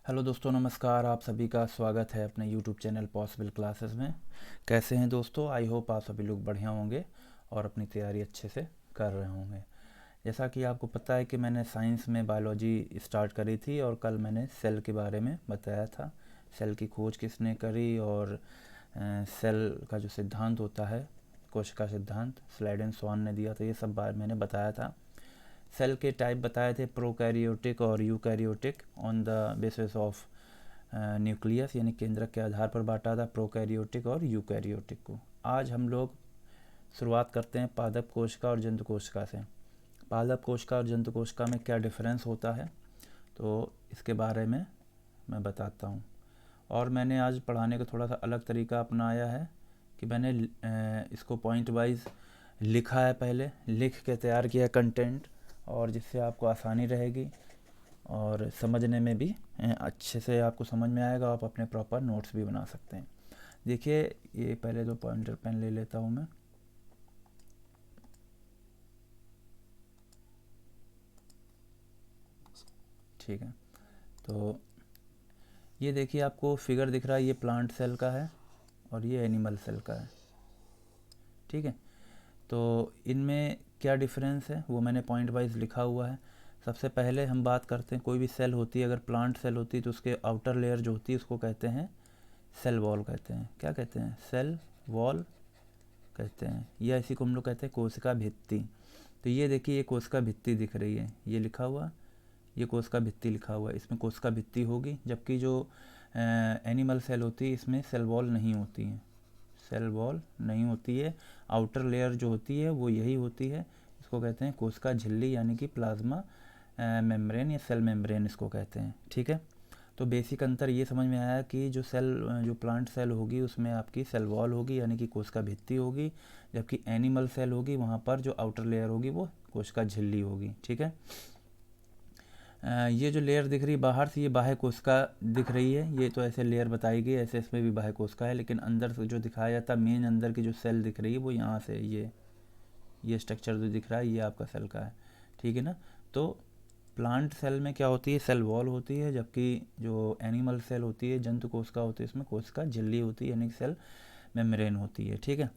Hello दोस्तों, नमस्कार। आप सभी का स्वागत है अपने यूट्यूब चैनल पॉसिबल क्लासेस में। कैसे हैं दोस्तों? आई होप आप सभी लोग बढ़िया होंगे और अपनी तैयारी अच्छे से कर रहे होंगे। जैसा कि आपको पता है कि मैंने साइंस में बायोलॉजी स्टार्ट करी थी और कल मैंने सेल के बारे में बताया था। सेल की खोज किसने करी और सेल का जो सिद्धांत होता है, कोशिका सिद्धांत, स्लाइडेन स्वान ने दिया, तो ये सब बार मैंने बताया था। सेल के टाइप बताए थे, प्रोकैरियोटिक और eukaryotic, on the basis of nucleus, यानी केंद्रक के आधार पर बांटा था प्रोकैरियोटिक और यूकैरियोटिक को। आज हम लोग शुरुआत करते हैं पादप कोशिका और जंतु कोशिका से। पादप कोशिका और जंतु कोशिका में क्या डिफरेंस होता है, तो इसके बारे में मैं बताता हूँ। और मैंने आज पढ़ाने का थोड़ा सा अलग तरीका अपनाया है कि मैंने इसको पॉइंट वाइज लिखा है, पहले लिख के तैयार किया कंटेंट, और जिससे आपको आसानी रहेगी और समझने में भी अच्छे से आपको समझ में आएगा। आप अपने प्रॉपर नोट्स भी बना सकते हैं। देखिए, ये पहले तो पॉइंटर पेन ले लेता हूँ मैं। ठीक है, तो ये देखिए, आपको फिगर दिख रहा है, ये प्लांट सेल का है और ये एनिमल सेल का है। ठीक है, तो इनमें क्या डिफरेंस है वो मैंने पॉइंट वाइज लिखा हुआ है। सबसे पहले हम बात करते हैं, कोई भी सेल होती है, अगर प्लांट सेल होती है तो उसके आउटर लेयर जो होती है उसको कहते हैं सेल वॉल कहते हैं। क्या कहते हैं? सेल वॉल कहते हैं, या इसी को हम लोग कहते हैं कोशिका भित्ति। तो ये देखिए, ये कोशिका भित्ति दिख रही है, ये लिखा हुआ, ये कोशिका भित्ति लिखा हुआ है, इसमें कोशिका भित्ति होगी। जबकि जो एनिमल सेल होती है इसमें सेल वॉल नहीं होती है, सेल वॉल नहीं होती है। आउटर लेयर जो होती है वो यही होती है, इसको कहते हैं कोशिका झिल्ली, यानी कि प्लाज्मा मेम्ब्रेन या सेल मेम्ब्रेन इसको कहते हैं। ठीक है, तो बेसिक अंतर ये समझ में आया कि जो प्लांट सेल होगी उसमें आपकी सेल वॉल होगी, यानी कि कोशिका भित्ति होगी, जबकि एनिमल सेल होगी वहाँ पर जो आउटर लेयर होगी वो कोशिका झिल्ली होगी। ठीक है, ये जो लेयर दिख रही है बाहर से, ये बाह्य कोशिका दिख रही है। ये तो ऐसे लेयर बताई गई, ऐसे इसमें भी बाह्य कोशिका है, लेकिन अंदर से जो दिखाया जाता है, मेन अंदर की जो सेल दिख रही है वो यहाँ से, ये स्ट्रक्चर जो दिख रहा है ये आपका सेल का है। ठीक है ना, तो प्लांट सेल में क्या होती है, सेल वॉल होती है, जबकि जो एनिमल सेल होती है, जंतु कोशिका होती है, इसमें कोशिका झिल्ली होती है, यानी सेल मेम्ब्रेन होती है। ठीक है,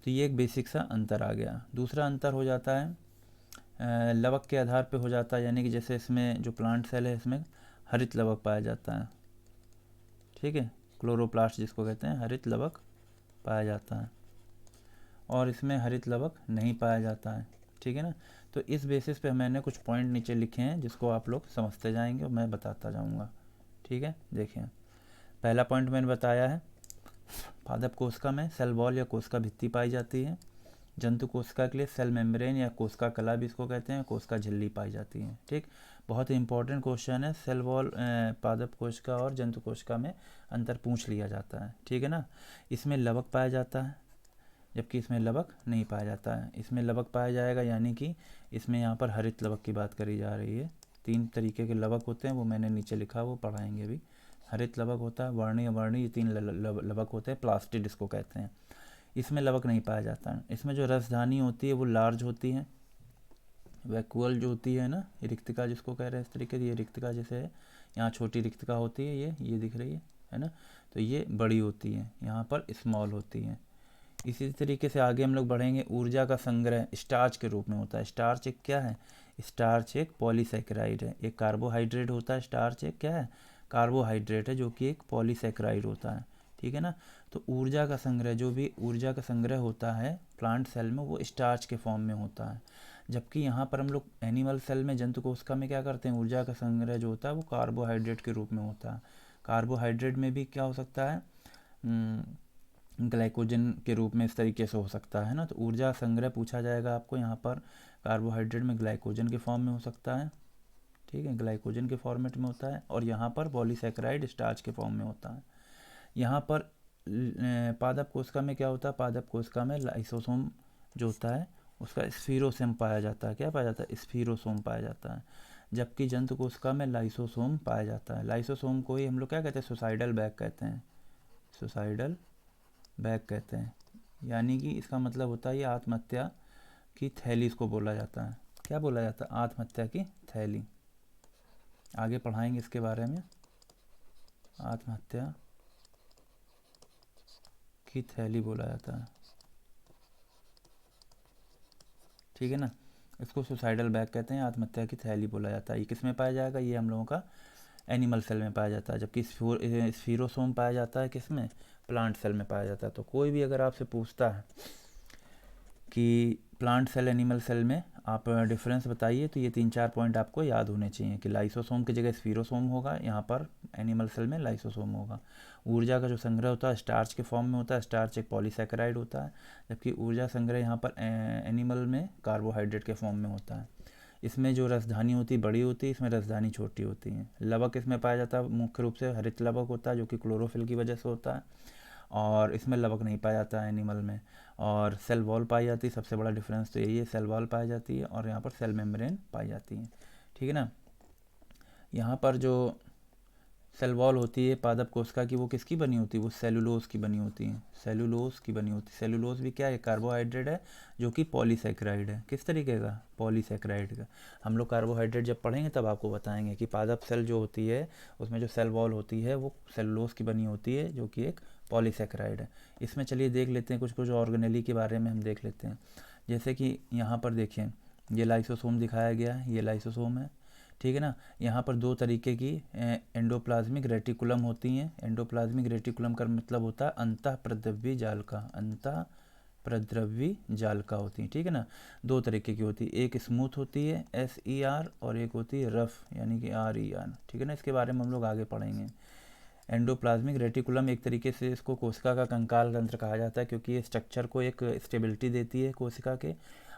तो ये एक बेसिक सा अंतर आ गया। दूसरा अंतर हो जाता है लवक के आधार पे हो जाता है, यानी कि जैसे इसमें जो प्लांट सेल है इसमें हरित लवक पाया जाता है। ठीक है, क्लोरोप्लास्ट जिसको कहते हैं, हरित लवक पाया जाता है, और इसमें हरित लवक नहीं पाया जाता है। ठीक है ना, तो इस बेसिस पे मैंने कुछ पॉइंट नीचे लिखे हैं जिसको आप लोग समझते जाएंगे और मैं बताता जाऊंगा। ठीक है, देखिए, पहला पॉइंट मैंने बताया है, पादप कोशिका में सेल वॉल या कोशिका भित्ति पाई जाती है। जंतु कोशिका के लिए सेल मेम्ब्रेन या कोशिका कला भी इसको कहते हैं, कोशिका झिल्ली पाई जाती है। ठीक, बहुत ही इंपॉर्टेंट क्वेश्चन है। सेल वॉल पादप कोशिका और जंतु कोशिका में अंतर पूछ लिया जाता है। ठीक है ना, इसमें लवक पाया जाता है, जबकि इसमें लवक नहीं पाया जाता है। इसमें लवक पाया जाएगा, यानी कि इसमें यहाँ पर हरित लवक की बात करी जा रही है। 3 तरीके के लवक होते हैं, वो मैंने नीचे लिखा, वो पढ़ाएंगे भी। हरित लवक होता है, वर्णीय अवर्णीय, ये 3 लवक होते हैं, प्लास्टिड इसको कहते हैं। इसमें लवक नहीं पाया जाता है। इसमें जो रसधानी होती है वो लार्ज होती है, वैक्यूअल जो होती है ना, रिक्तिका जिसको कह रहे हैं, इस तरीके से ये रिक्तिका जैसे है, यहाँ छोटी रिक्तिका होती है, ये दिख रही है ना, तो ये बड़ी होती है, यहाँ पर स्मॉल होती है। इसी तरीके से आगे हम लोग बढ़ेंगे। ऊर्जा का संग्रह स्टार्च के रूप में होता है। स्टार्च एक क्या है? स्टार्च एक पॉलीसैकेराइड है, एक कार्बोहाइड्रेट होता है। स्टार्च एक क्या है? कार्बोहाइड्रेट है, जो कि एक पॉलीसैकेराइड होता है। ठीक है ना, तो ऊर्जा का संग्रह, जो भी ऊर्जा का संग्रह होता है प्लांट सेल में, वो स्टार्च के फॉर्म में होता है। जबकि यहाँ पर हम लोग एनिमल सेल में, जंतु कोशिका में क्या करते हैं, ऊर्जा का संग्रह जो होता है वो कार्बोहाइड्रेट के रूप में होता है। कार्बोहाइड्रेट में भी क्या हो सकता है, ग्लाइकोजन के रूप में, इस तरीके से हो सकता है ना। तो ऊर्जा संग्रह पूछा जाएगा आपको, यहाँ पर कार्बोहाइड्रेट में ग्लाइकोजन के फॉर्म में हो सकता है। ठीक है, ग्लाइकोजन के फॉर्मेट में होता है, और यहाँ पर पॉलीसैकेराइड स्टार्च के फॉर्म में होता है। यहाँ पर पादप कोशिका में क्या होता है, पादप कोशिका में लाइसोसोम जो होता है उसका स्फीरोसोम पाया जाता है। क्या पाया जाता है? स्फीरोसोम पाया जाता है। जबकि जंतु कोशिका में लाइसोसोम पाया जाता है। लाइसोसोम को ही हम लोग क्या कहते हैं, सुसाइडल बैग कहते हैं, सुसाइडल बैग कहते हैं, यानी कि इसका मतलब होता है ये आत्महत्या की थैली, इसको बोला जाता है। क्या बोला जाता है? आत्महत्या की थैली। आगे पढ़ाएंगे इसके बारे में। आत्महत्या की थैली बोला जाता है, ठीक है ना। इसको सुसाइडल बैग कहते हैं, आत्महत्या की थैली बोला जाता है। ये किस में पाया जाएगा, ये हम लोगों का एनिमल सेल में पाया जाता है, जबकि स्फीरोसोम पाया जाता है किस में, प्लांट सेल में पाया जाता है। तो कोई भी अगर आपसे पूछता है कि प्लांट सेल एनिमल सेल में आप डिफरेंस बताइए, तो ये 3-4 पॉइंट आपको याद होने चाहिए कि लाइसोसोम की जगह स्फीरोसोम होगा, यहाँ पर एनिमल सेल में लाइसोसोम होगा। ऊर्जा का जो संग्रह होता है स्टार्च के फॉर्म में होता है, स्टार्च एक पॉलीसैकेराइड होता है, जबकि ऊर्जा संग्रह यहाँ पर एनिमल में कार्बोहाइड्रेट के फॉर्म में होता है। इसमें जो राजधानी होती है बड़ी होती है, इसमें राजधानी छोटी होती है। लवक इसमें पाया जाता है, मुख्य रूप से हरित लवक होता है जो कि क्लोरोफिल की वजह से होता है, और इसमें लवक नहीं पाया जाता है एनिमल में। और सेल वॉल पाई जाती है, सबसे बड़ा डिफरेंस तो यही है, सेल वॉल पाई जाती है और यहाँ पर सेल मेम्ब्रेन पाई जाती है, ठीक है ना। यहाँ पर जो सेल वॉल होती है पादप कोशिका की, वो किसकी बनी होती है, वो सेलुलोज की बनी होती है, सेलुलोज की बनी होती है। सेलुलोज भी क्या है, कार्बोहाइड्रेट है जो कि पॉलीसैकेराइड है। किस तरीके का, पॉलीसैकेराइड का। हम लोग कार्बोहाइड्रेट जब पढ़ेंगे तब आपको बताएंगे कि पादप सेल जो होती है उसमें जो सेल वॉल होती है वो सेलुलोज की बनी होती है जो कि एक पॉलीसैकेराइड है। इसमें चलिए देख लेते हैं कुछ कुछ ऑर्गेनेली के बारे में हम देख लेते हैं। जैसे कि यहाँ पर देखिए ये लाइसोसोम दिखाया गया है, ये लाइसोसोम है, ठीक है ना। यहाँ पर दो तरीके की एंडोप्लाज्मिक रेटिकुलम होती हैं। एंडोप्लाज्मिक रेटिकुलम का मतलब होता है अंतः प्रद्रव्य जालिका, अंतः प्रद्रव्य जालिका होती है, ठीक है ना। दो तरीके की होती है, एक स्मूथ होती है SER और एक होती है रफ यानी कि RER, ठीक है ना। इसके बारे में हम लोग आगे पढ़ेंगे। एंडोप्लाज्मिक रेटिकुलम एक तरीके से इसको कोशिका का कंकाल तंत्र कहा जाता है, क्योंकि ये स्ट्रक्चर को एक स्टेबिलिटी देती है कोशिका के।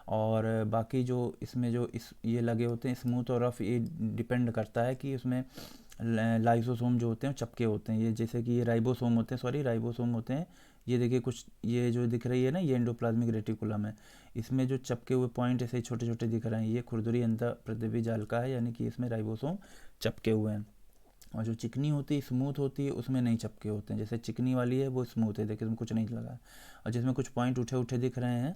और बाकी जो इसमें जो ये लगे होते हैं स्मूथ और रफ, ये डिपेंड करता है कि उसमें लाइसोसोम जो होते हैं चपके होते हैं। ये जैसे कि ये राइबोसोम होते हैं, सॉरी राइबोसोम होते हैं। ये देखिए कुछ ये जो दिख रही है ना, ये एंडोप्लाज्मिक रेटिकुलम है। इसमें जो चपके हुए पॉइंट ऐसे छोटे छोटे दिख रहे हैं, ये खुरदुरी अंतः प्रद्रव्य जालिका है, यानी कि इसमें राइबोसोम चपके हुए हैं। और जो चिकनी होती है स्मूथ होती है, उसमें नहीं चपके होते हैं। जैसे चिकनी वाली है वो स्मूथ है, देखिए इसमें कुछ नहीं लगा। और जिसमें कुछ पॉइंट उठे उठे दिख रहे हैं,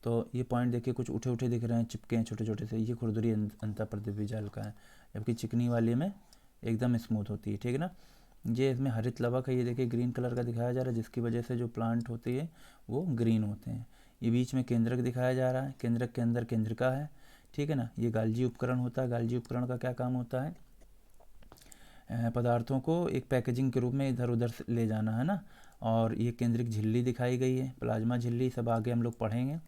तो ये पॉइंट देखिए कुछ उठे उठे दिख रहे हैं, चिपके हैं छोटे छोटे से, ये खुरदुरी अंतः प्रद्रव्य जालिका है। जबकि चिकनी वाली में एकदम स्मूथ होती है, ठीक है ना। ये इसमें हरित लवक है, ये देखिए ग्रीन कलर का दिखाया जा रहा है, जिसकी वजह से जो प्लांट होती है वो ग्रीन होते हैं। ये बीच में केंद्रक दिखाया जा रहा है, केंद्रक के अंदर केंद्रिका है, ठीक है ना। ये गाल्जी उपकरण होता है, गाल्जी उपकरण का क्या काम होता है, पदार्थों को एक पैकेजिंग के रूप में इधर उधर ले जाना, है ना। और ये केंद्रिक झिल्ली दिखाई गई है, प्लाज्मा झिल्ली, सब आगे हम लोग पढ़ेंगे।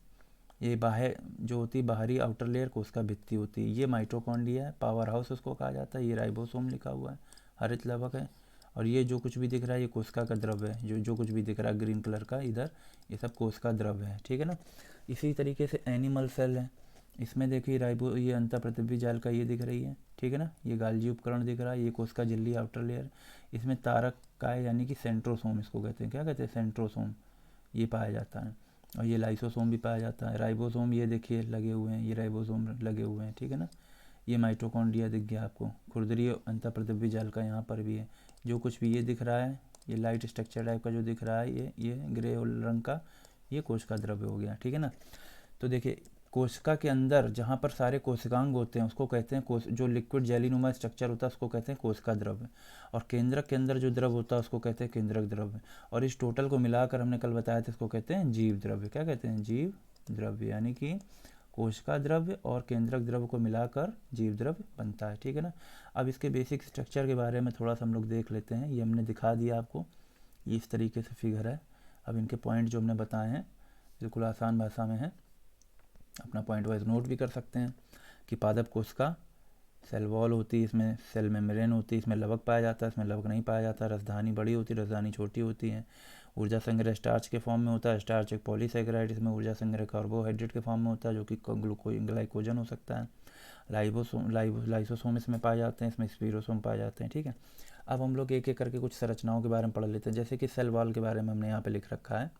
ये बाहर जो होती है बाहरी आउटर लेयर कोशिका भित्ति होती है। ये माइटोकॉन्ड्रिया है, पावर हाउस उसको कहा जाता है। ये राइबोसोम लिखा हुआ है, हरित लवक है। और ये जो कुछ भी दिख रहा है ये कोशिका का द्रव्य है, जो जो कुछ भी दिख रहा है ग्रीन कलर का इधर, ये सब कोशिका द्रव्य है, ठीक है ना। इसी तरीके से एनिमल सेल है, इसमें देखिए राइबो ये अंतः प्रद्रव्य जालिका ये दिख रही है, ठीक है ना। ये गाल्जी उपकरण दिख रहा है, ये कोशिका झिल्ली आउटर लेयर। इसमें तारक काय यानी कि सेंट्रोसोम इसको कहते हैं, क्या कहते हैं, सेंट्रोसोम, ये पाया जाता है। और ये लाइसोसोम भी पाया जाता है। राइबोसोम ये देखिए लगे हुए हैं, ये राइबोसोम लगे हुए हैं, ठीक है ना। ये माइटोकॉन्ड्रिया दिख गया आपको, खुरदरी अंतः प्रद्रव्य जालिका यहाँ पर भी है। जो कुछ भी ये दिख रहा है, ये लाइट स्ट्रक्चर टाइप का जो दिख रहा है, ये ग्रे रंग का, ये कोशिका द्रव्य हो गया, ठीक है ना। तो देखिए कोशिका के अंदर जहाँ पर सारे कोशिकांग होते हैं उसको कहते हैं जो लिक्विड जेलीनुमा स्ट्रक्चर होता है उसको कहते हैं कोशिका द्रव्य। और केंद्रक के अंदर जो द्रव होता है उसको कहते हैं केंद्रक द्रव्य। और इस टोटल को मिलाकर हमने कल बताया था इसको कहते हैं जीव द्रव्य। क्या कहते हैं, जीव द्रव्य, यानी कि कोशिका द्रव्य और केंद्रक द्रव्य को मिलाकर जीव द्रव्य बनता है, ठीक है ना। अब इसके बेसिक स्ट्रक्चर के बारे में थोड़ा सा हम लोग देख लेते हैं। ये हमने दिखा दिया आपको, ये इस तरीके से फिगर है। अब इनके पॉइंट जो हमने बताए हैं बिल्कुल आसान भाषा में है, अपना पॉइंट वाइज नोट भी कर सकते हैं। कि पादप कोशिका सेल वॉल होती है, इसमें सेल मेम्ब्रेन होती है, इसमें लवक पाया जाता है, इसमें लवक नहीं पाया जाता। राजधानी बड़ी होती है, राजधानी छोटी होती है। ऊर्जा संग्रह स्टार्च के फॉर्म में होता है, स्टार्च एक पॉलीसैकेराइड, इसमें ऊर्जा संग्रह कार्बोहाइड्रेट के फॉर्म में होता है जो कि ग्लाइकोजन हो सकता है। लाइसोसोम इसमें पाए जाते हैं, इसमें स्पीरोसोम पाए जाते हैं, ठीक है। अब हम लोग एक एक करके कुछ संरचनाओं के बारे में पढ़ लेते हैं। जैसे कि सेल वॉल के बारे में हमने यहाँ पे लिख रखा है,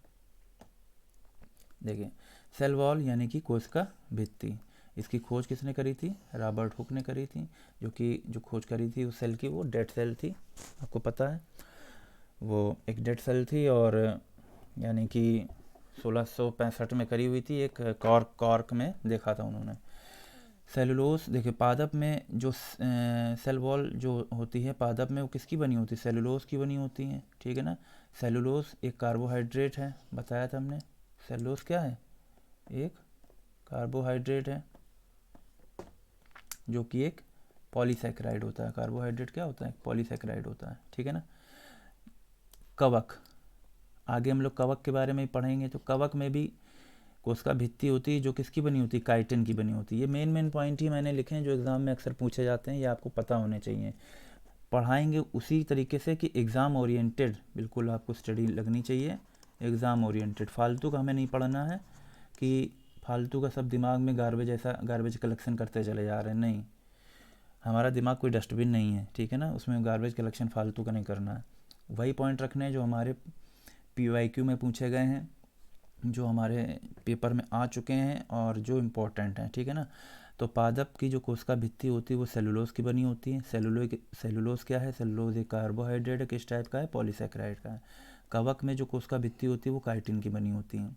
देखिए सेल वॉल यानी कि कोशिका भित्ति। इसकी खोज किसने करी थी, रॉबर्ट हुक ने करी थी। जो खोज करी थी उस सेल की वो डेड सेल थी, आपको पता है वो एक डेड सेल थी। और यानी कि 1665 में करी हुई थी, एक कॉर्क में देखा था उन्होंने। सेलुलोज देखिए, पादप में जो सेल वॉल जो होती है पादप में, वो किसकी बनी होती है? सेलुलोज की बनी होती है, ठीक है ना। सेलुलोज एक कार्बोहाइड्रेट है, बताया था हमने। सेलुलोज क्या है? एक कार्बोहाइड्रेट है, जो कि एक पॉलीसैकेराइड होता है। कार्बोहाइड्रेट क्या होता है? पॉलीसैकेराइड होता है, ठीक है ना। कवक, आगे हम लोग कवक के बारे में पढ़ेंगे। तो कवक में भी कोशिका भित्ति होती है, जो किसकी बनी होती है? काइटिन की बनी होती है। ये मेन पॉइंट ही मैंने लिखे हैं जो एग्ज़ाम में अक्सर पूछे जाते हैं, ये आपको पता होने चाहिए। पढ़ाएंगे उसी तरीके से कि एग्ज़ाम ओरिएंटेड बिल्कुल आपको स्टडी लगनी चाहिए, एग्ज़ाम ओरिएंटेड। फालतू का हमें नहीं पढ़ना है कि फालतू का सब दिमाग में गार्बेज, ऐसा गार्बेज कलेक्शन करते चले जा रहे हैं, नहीं। हमारा दिमाग कोई डस्टबिन नहीं है, ठीक है ना, उसमें गार्बेज कलेक्शन फालतू का नहीं करना है। वही पॉइंट रखने हैं जो हमारे PYQ में पूछे गए हैं, जो हमारे पेपर में आ चुके हैं और जो इम्पोर्टेंट हैं, ठीक है ना। तो पादप की जो कोशिका भित्ति होती है वो सेलुलोज की बनी होती है। सेलुलोज क्या है? सेलुलोज एक कार्बोहाइड्रेट है, किस टाइप का है? पॉलीसैकेराइड का है। कवक में जो कोशिका भित्ति होती है वो काइटिन की बनी होती है।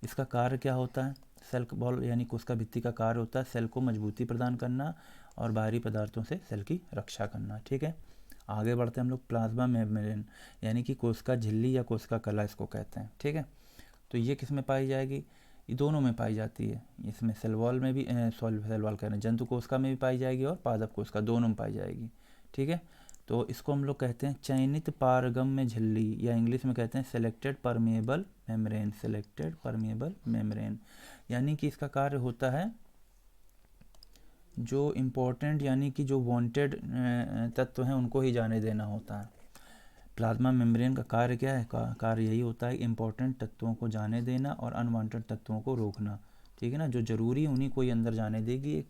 इसका कार्य क्या होता है? सेल वॉल यानी कोशिका भित्ति का कार्य होता है सेल को मजबूती प्रदान करना और बाहरी पदार्थों से सेल की रक्षा करना, ठीक है। आगे बढ़ते हैं हम लोग। प्लाज्मा मेम्ब्रेन यानी कि कोशिका झिल्ली या कोशिका कला इसको कहते हैं, ठीक है। तो ये किस में पाई जाएगी? ये दोनों में पाई जाती है। इसमें सेल वॉल में भी, सेल वॉल कह रहे हैं, जंतु कोशिका में भी पाई जाएगी और पादप कोशिका, दोनों में पाई जाएगी, ठीक है। तो इसको हम लोग कहते हैं चयनित पारगम्य झिल्ली, या इंग्लिश में कहते हैं selected permeable membrane. Selected permeable membrane यानी कि इसका कार्य होता है जो इम्पोर्टेंट यानी कि जो वांटेड तत्व हैं उनको ही जाने देना होता है। प्लाज्मा मेम्ब्रेन का कार्य क्या है? कार्य यही होता है इम्पोर्टेंट तत्वों को जाने देना और अनवांटेड तत्वों को रोकना, ठीक है ना। जो जरूरी है उन्हीं को ही अंदर जाने देगी। एक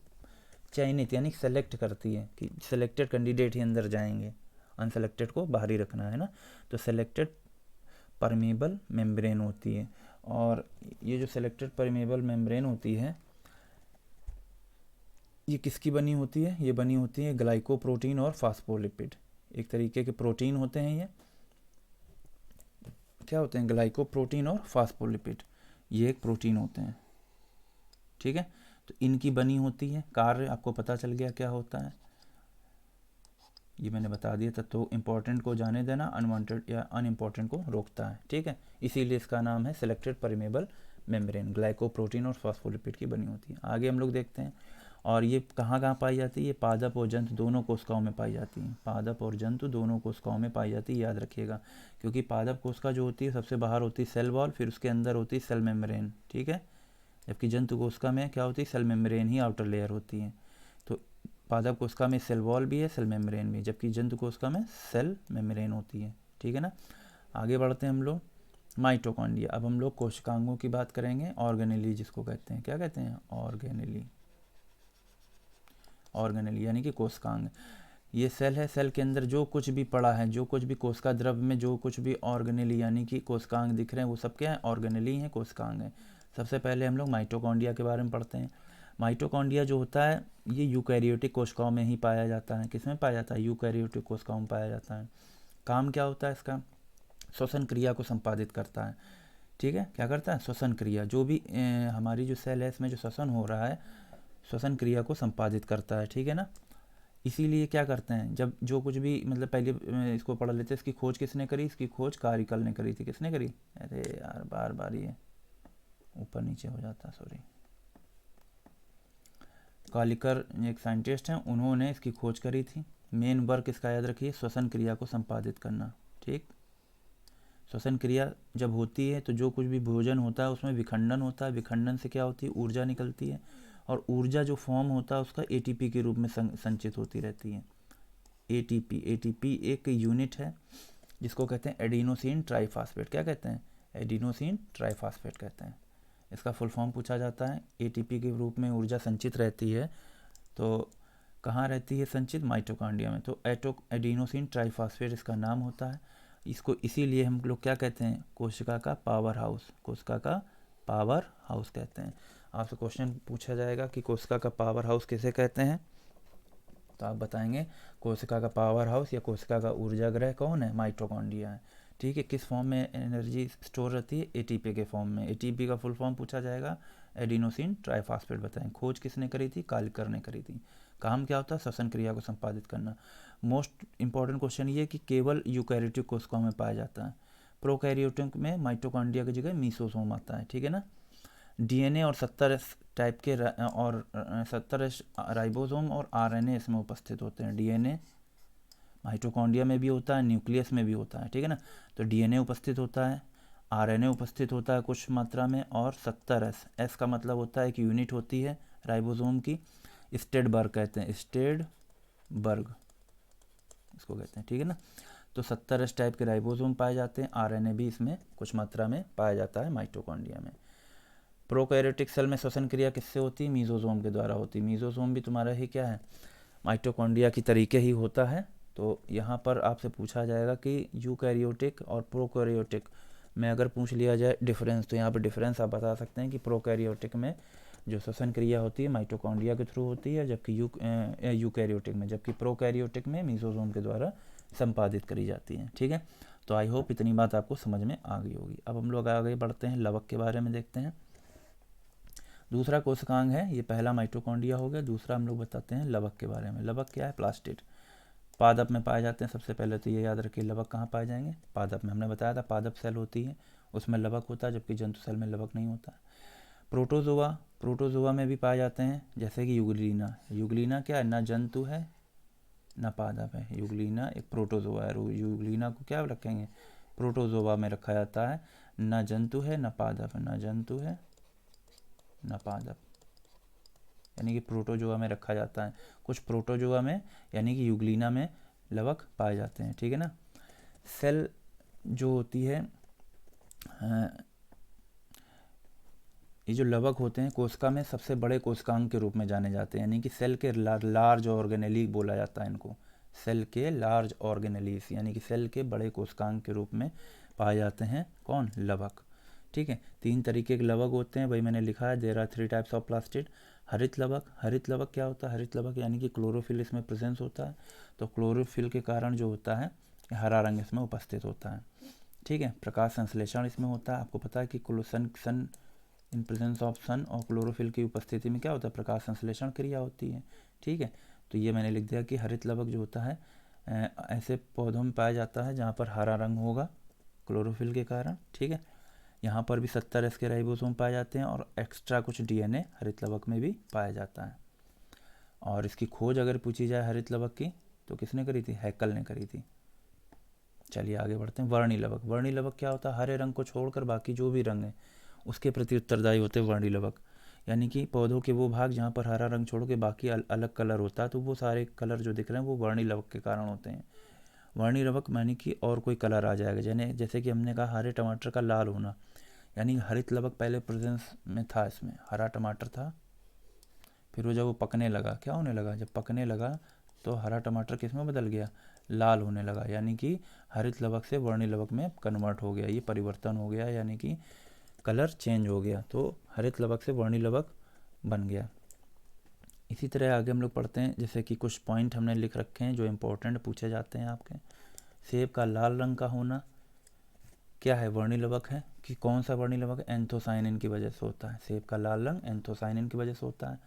चयनित यानी सेलेक्ट करती है कि सेलेक्टेड कैंडिडेट ही अंदर जाएंगे, अनसेलेक्टेड को बाहर ही रखना है ना। तो सेलेक्टेड परमेबल मेम्ब्रेन होती है। और ये जो सेलेक्टेड परमेबल मेम्ब्रेन होती है ये किसकी बनी होती है? ये बनी होती है ग्लाइकोप्रोटीन और फास्फोलिपिड, एक तरीके के प्रोटीन होते हैं। ये क्या होते हैं? ग्लाइकोप्रोटीन और फास्फोलिपिड, ये एक प्रोटीन होते हैं, ठीक है। तो इनकी बनी होती है। कार्य आपको पता चल गया क्या होता है, ये मैंने बता दिया था। तो इम्पोर्टेंट को जाने देना, अनवांटेड या अनइम्पोर्टेंट को रोकता है, ठीक है। इसीलिए इसका नाम है सेलेक्टेड परमेबल मेम्ब्रेन। ग्लाइकोप्रोटीन और फास्फोलिपिड की बनी होती है। आगे हम लोग देखते हैं। और ये कहाँ कहाँ पाई जाती है? ये पादप और जंतु दोनों कोशिकाओं में पाई जाती है। पादप और जंतु दोनों कोशिकाओं में पाई जाती है, याद रखिएगा। क्योंकि पादप कोशिका जो होती है सबसे बाहर होती है सेल वॉल, फिर उसके अंदर होती है सेल मेम्ब्रेन, ठीक है। जबकि जंतु कोशिका में क्या होती है? सेल मेम्ब्रेन ही आउटर लेयर होती है। तो पादप कोशिका में सेल वॉल भी है, सेल मेम्ब्रेन भी है, जबकि जंतु कोशिका में सेल मेम्ब्रेन होती है, ठीक है ना। आगे बढ़ते हैं हम लोग। माइटोकॉन्ड्रिया। अब हम लोग कोशिकांगों की बात करेंगे, ऑर्गेनेली जिसको कहते हैं। क्या कहते हैं? ऑर्गेनेली। ऑर्गेनेली यानी कि कोशिकांग। ये सेल है, सेल के अंदर जो कुछ भी पड़ा है, जो कुछ भी कोशिका द्रव में जो कुछ भी ऑर्गेनेली यानी कि कोशिकांग दिख रहे हैं वो सब क्या है? ऑर्गेनेली हैं, कोशिकांग हैं। सबसे पहले हम लोग माइटोकॉन्ड्रिया के बारे में पढ़ते हैं। माइटोकॉन्ड्रिया जो होता है ये यूकैरियोटिक कोशिकाओं में ही पाया जाता है। किसमें पाया जाता है? यूकैरियोटिक कोशिकाओं में पाया जाता है। काम क्या होता है इसका? श्वसन क्रिया को संपादित करता है, ठीक है। क्या करता है? श्वसन क्रिया। जो भी हमारी जो सेल है इसमें जो श्वसन हो रहा है, श्वसन क्रिया को संपादित करता है, ठीक है ना। इसीलिए क्या करते हैं, जब जो कुछ भी मतलब पहले इसको पढ़ लेते हैं। इसकी खोज किसने करी? इसकी खोज कारिकल ने करी थी। किसने करी? अरे यार बार बार ये ऊपर नीचे हो जाता, सॉरी। कालिकर एक साइंटिस्ट हैं, उन्होंने इसकी खोज करी थी। मेन वर्क इसका याद रखिए, श्वसन क्रिया को संपादित करना, ठीक। श्वसन क्रिया जब होती है तो जो कुछ भी भोजन होता है उसमें विखंडन होता है। विखंडन से क्या होती है? ऊर्जा निकलती है। और ऊर्जा जो फॉर्म होता है उसका ATP के रूप में संचित होती रहती है। ATP एक यूनिट है जिसको कहते हैं एडिनोसिन ट्राइफॉस्फेट। क्या कहते हैं? एडिनोसिन ट्राइफॉस्फेट कहते हैं। इसका फुल फॉर्म पूछा जाता है। ATP के रूप में ऊर्जा संचित रहती है, तो कहाँ रहती है संचित? माइटोकॉन्ड्रिया में। तो एडिनोसिन ट्राइफॉस्फेट इसका नाम होता है। इसको इसीलिए हम लोग क्या कहते हैं? कोशिका का पावर हाउस। कोशिका का पावर हाउस कहते हैं। आपसे क्वेश्चन पूछा जाएगा कि कोशिका का पावर हाउस किसे कहते हैं, तो आप बताएंगे कोशिका का पावर हाउस या कोशिका का ऊर्जा ग्रह कौन है? माइटोकॉन्ड्रिया है, ठीक है। किस फॉर्म में एनर्जी स्टोर रहती है? एटीपी के फॉर्म में। एटीपी का फुल फॉर्म पूछा जाएगा, एडिनोसिन ट्राइफॉस्फेट बताएं। खोज किसने करी थी? कालिकर ने करी थी। काम क्या होता है? श्वसन क्रिया को संपादित करना। मोस्ट इंपॉर्टेंट क्वेश्चन ये कि केवल यूकैरियोटिक कोशिकाओं में पाया जाता है। प्रोकैरियोटिक में माइटोकॉन्ड्रिया की जगह मीसोसोम आता है, ठीक है ना। डीएनए और 70 टाइप के और 70 राइबोसोम और आरएनए इसमें उपस्थित होते हैं। डीएनए माइटोकॉन्ड्रिया में भी होता है, न्यूक्लियस में भी होता है, ठीक है ना। तो डीएनए उपस्थित होता है, आरएनए उपस्थित होता है कुछ मात्रा में, और 70 एस का मतलब होता है कि यूनिट होती है राइबोसोम की, स्टेडबर्ग कहते हैं, स्टेडबर्ग इसको कहते हैं, ठीक है ना। तो 70 टाइप के राइबोसोम पाए जाते हैं, आरएनए भी इसमें कुछ मात्रा में पाया जाता है माइटोकॉन्ड्रिया में। प्रोकैरियोटिक सेल में श्वसन क्रिया किससे होती है? मीजोसोम के द्वारा होती है। मीजोसोम भी तुम्हारा ही क्या है? माइटोकॉन्ड्रिया की तरीके ही होता है। तो यहाँ पर आपसे पूछा जाएगा कि यूकैरियोटिक और प्रोकैरियोटिक में अगर पूछ लिया जाए डिफरेंस, तो यहाँ पर डिफरेंस आप बता सकते हैं कि प्रोकैरियोटिक में जो श्वसन क्रिया होती है माइटोकॉन्ड्रिया के थ्रू होती है, जबकि यूकैरियोटिक में, जबकि प्रोकैरियोटिक में मीजोसोम के द्वारा संपादित करी जाती है, ठीक है। तो आई होप इतनी बात आपको समझ में आ गई होगी। अब हम लोग आगे बढ़ते हैं, लवक के बारे में देखते हैं। दूसरा कोशिकांग है, ये पहला माइटोकॉन्ड्रिया हो गया। दूसरा हम लोग बताते हैं लवक के बारे में। लवक क्या है? प्लास्टिड। पादप में पाए जाते हैं। सबसे पहले तो ये याद रखिए लवक कहाँ पाए जाएंगे? पादप में। हमने बताया था पादप सेल होती है उसमें लवक होता है, जबकि जंतु सेल में लवक नहीं होता। प्रोटोजोआ, प्रोटोजोआ में भी पाए जाते हैं, जैसे कि यूग्लिना। यूग्लिना क्या है? ना जंतु है ना पादप है, यूग्लिना एक प्रोटोजोआ है। यूग्लिना को क्या रखेंगे? प्रोटोजोआ में रखा जाता है। ना जंतु है ना पादप है, ना जंतु है ना पादप, यानी कि प्रोटोजोआ में रखा जाता है। कुछ प्रोटोजोआ में यानी कि यूग्लिना में लवक पाए जाते हैं, ठीक है ना। सेल जो होती है, ये जो लवक होते हैं कोशिका में सबसे बड़े कोशिकांग के रूप में जाने जाते हैं, यानी कि सेल के लार्ज ऑर्गेनेली बोला जाता है इनको। सेल के लार्ज ऑर्गेनेलीस यानी कि सेल के बड़े कोशिकांग के रूप में पाए जाते हैं। कौन? लवक, ठीक है। 3 तरीके के लवक होते हैं, भाई मैंने लिखा है, there are 3 types of plastid. हरित लवक, हरित लवक क्या होता है? हरित लवक यानी कि क्लोरोफिल इसमें प्रेजेंस होता है, तो क्लोरोफिल के कारण जो होता है हरा रंग इसमें उपस्थित होता है, ठीक है। प्रकाश संश्लेषण इसमें होता है। आपको पता है कि सन इन प्रेजेंस ऑफ सन और क्लोरोफिल की उपस्थिति में क्या होता है? प्रकाश संश्लेषण क्रिया होती है, ठीक है। तो ये मैंने लिख दिया कि हरित लवक जो होता है ऐसे पौधों में पाया जाता है जहाँ पर हरा रंग होगा क्लोरोफिल के कारण, ठीक है। यहाँ पर भी 70 इसके राइबोसोम पाए जाते हैं और एक्स्ट्रा कुछ डीएनए हरित लवक में भी पाया जाता है। और इसकी खोज अगर पूछी जाए हरित लवक की तो किसने करी थी? हैकल ने करी थी। चलिए आगे बढ़ते हैं। वर्णी लवक, वर्णी लवक क्या होता है? हरे रंग को छोड़कर बाकी जो भी रंग है उसके प्रति उत्तरदायी होते हैं वर्णी लवक, यानी कि पौधों के वो भाग जहाँ पर हरा रंग छोड़ के बाकी अलग कलर होता है, तो वो सारे कलर जो दिख रहे हैं वो वर्णी लवक के कारण होते हैं। वर्णी लवक यानी कि और कोई कलर आ जाएगा, जैसे कि हमने कहा हरे टमाटर का लाल होना, यानी हरित लवक पहले प्रेजेंस में था, इसमें हरा टमाटर था, फिर वो जब वो पकने लगा क्या होने लगा? जब पकने लगा तो हरा टमाटर किस में बदल गया? लाल होने लगा, यानी कि हरित लवक से वर्णी लवक में कन्वर्ट हो गया, ये परिवर्तन हो गया, यानी कि कलर चेंज हो गया, तो हरित लवक से वर्णी लवक बन गया। इसी तरह आगे हम लोग पढ़ते हैं, जैसे कि कुछ पॉइंट हमने लिख रखे हैं जो इम्पोर्टेंट पूछे जाते हैं आपके। सेब का लाल रंग का होना क्या है? वर्णी लवक है। कि कौन सा वर्णी लवक? एंथोसाइनिन की वजह से होता है। सेब का लाल रंग एंथोसाइनिन की वजह से होता है।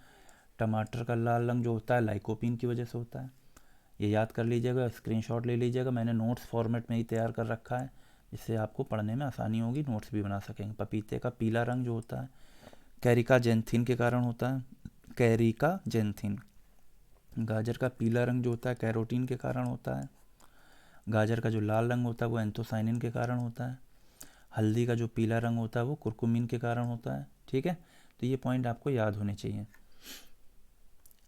टमाटर का लाल रंग जो होता है लाइकोपीन की वजह से होता है। ये याद कर लीजिएगा, स्क्रीनशॉट ले लीजिएगा, मैंने नोट्स फॉर्मेट में ही तैयार कर रखा है, जिससे आपको पढ़ने में आसानी होगी, नोट्स भी बना सकेंगे। पपीते का पीला रंग जो होता है कैरिका जेंथिन के कारण होता है, कैरिका जेंथिन। गाजर का पीला रंग जो होता है कैरोटीन के कारण होता है। गाजर का जो लाल रंग होता है वो एंथोसाइनिन के कारण होता है। हल्दी का जो पीला रंग होता है वो कुरकुमिन के कारण होता है, ठीक है। तो ये पॉइंट आपको याद होने चाहिए।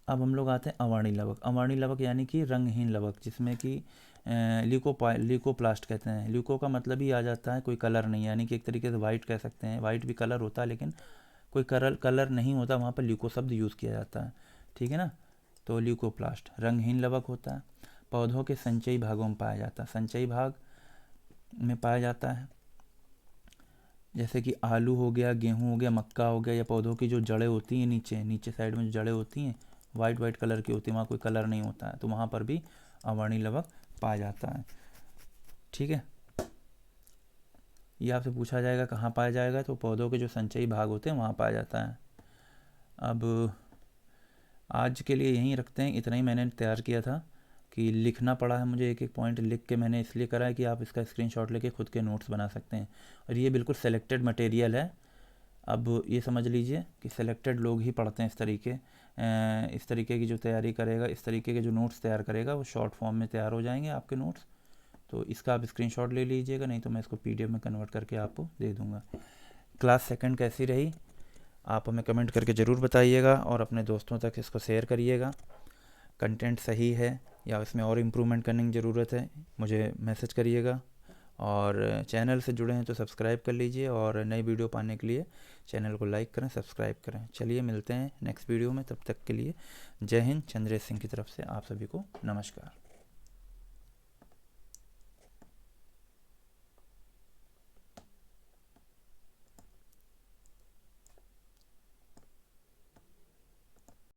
अब हम लोग आते हैं अवर्णी लवक। अवर्णी लवक यानी कि रंगहीन लवक, जिसमें कि ल्यूकोप्लास्ट कहते हैं। ल्यूको का मतलब ही आ जाता है कोई कलर नहीं, यानी कि एक तरीके से वाइट कह सकते हैं। वाइट भी कलर होता है लेकिन कोई कलर नहीं होता, वहाँ पर ल्यूको शब्द यूज़ किया जाता है, ठीक है ना। तो ल्यूकोप्लास्ट रंगहीन लवक होता है। पौधों के संचयी भागों में पाया जाता है, संचयी भाग में पाया जाता है, जैसे कि आलू हो गया, गेहूँ हो गया, मक्का हो गया, या पौधों की जो जड़ें होती हैं नीचे नीचे साइड में जो जड़ें होती हैं वाइट कलर की होती है, वहाँ कोई कलर नहीं होता है, तो वहाँ पर भी अवर्णी लवक पाया जाता है, ठीक है। ये आपसे पूछा जाएगा कहाँ पाया जाएगा, तो पौधों के जो संचयी भाग होते हैं वहाँ पाया जाता है। अब आज के लिए यहीं रखते हैं, इतना ही मैंने तैयार किया था कि लिखना पड़ा है मुझे, एक एक पॉइंट लिख के मैंने इसलिए करा है कि आप इसका स्क्रीनशॉट लेके खुद के नोट्स बना सकते हैं। और ये बिल्कुल सेलेक्टेड मटेरियल है। अब ये समझ लीजिए कि सेलेक्टेड लोग ही पढ़ते हैं इस तरीके की जो तैयारी करेगा, इस तरीके के जो नोट्स तैयार करेगा वो शॉर्ट फॉर्म में तैयार हो जाएंगे आपके नोट्स। तो इसका आप स्क्रीनशॉट ले लीजिएगा, नहीं तो मैं इसको पीडीएफ में कन्वर्ट करके आपको दे दूँगा। क्लास सेकंड कैसी रही आप हमें कमेंट करके ज़रूर बताइएगा, और अपने दोस्तों तक इसको शेयर करिएगा। कंटेंट सही है या इसमें और इम्प्रूवमेंट करने की ज़रूरत है मुझे मैसेज करिएगा। और चैनल से जुड़े हैं तो सब्सक्राइब कर लीजिए, और नई वीडियो पाने के लिए चैनल को लाइक करें, सब्सक्राइब करें। चलिए मिलते हैं नेक्स्ट वीडियो में, तब तक के लिए जय हिंद। चंद्रेश सिंह की तरफ से आप सभी को नमस्कार।